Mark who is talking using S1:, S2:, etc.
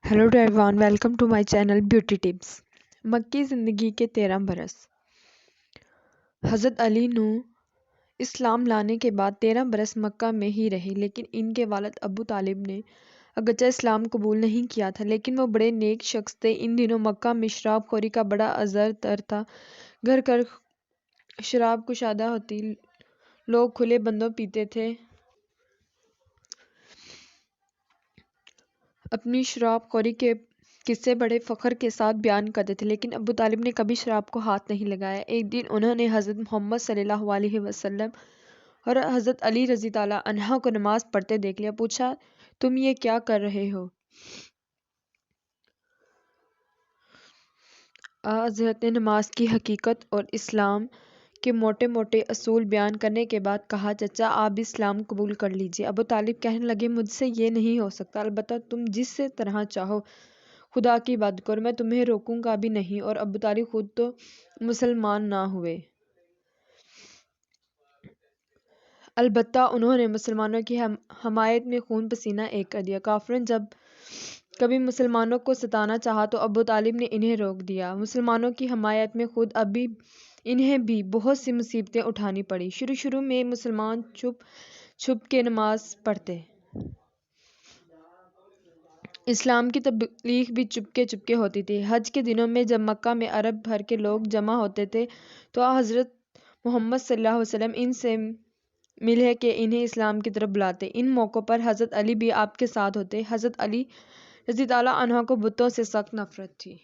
S1: Hello to everyone, welcome to my channel beauty tips. मक्की ज़िंदगी के 13 बरस। हज़रत अली नू इस्लाम लाने के बाद 13 बरस मक्का में ही रहे, लेकिन इनके वालिद अबू तालिब ने अगरचे इस्लाम कबूल नहीं किया था, लेकिन वो बड़े नेक शख्स थे। इन दिनों मक्का में शराब खोरी का बड़ा असर तर था। घर घर शराब कुशादा होती, लोग खुले बंदों पीते थे, अपनी शराब खोरी के किस्से बड़े फ़ख्र के साथ बयान करते थे। लेकिन अबू तालिब ने कभी शराब को हाथ नहीं लगाया। एक दिन उन्होंने हज़रत मोहम्मद सल्लल्लाहु अलैहि वसल्लम और हज़रत अली रज़ी ताला अन्हा को नमाज पढ़ते देख लिया। पूछा, तुम ये क्या कर रहे हो? हज़रत ने नमाज की हकीकत और इस्लाम के मोटे मोटे असूल बयान करने के बाद कहा, चचा आप भी इस्लाम कबूल कर लीजिए। अबू तालिब कहने लगे, मुझसे ये नहीं हो सकता, अलबत्ता तुम जिस तरह चाहो खुदा की इबादत करो, मैं तुम्हें रोकूंगा भी नहीं। और अबू तालिब खुद तो मुसलमान ना हुए, अलबत्ता उन्होंने मुसलमानों की हमायत में खून पसीना एक कर दिया। काफिरों ने जब कभी मुसलमानों को सताना चाहा तो अबू तालिब ने इन्हें रोक दिया। मुसलमानों की हमायत में खुद अभी इन्हें भी बहुत सी मुसीबतें उठानी पड़ी। शुरू शुरू में मुसलमान छुप छुप के नमाज पढ़ते, इस्लाम की तबलीग भी चुपके चुपके होती थी। हज के दिनों में जब मक्का में अरब भर के लोग जमा होते थे तो हज़रत मोहम्मद सल्लल्लाहु अलैहि वसल्लम इनसे मिले कि इन्हें इस्लाम की तरफ बुलाते। इन मौक़ों पर हज़रत अली भी आपके साथ होते। हज़रत अली रज़ी ताला अन्हु को बुतों से सख्त नफरत थी।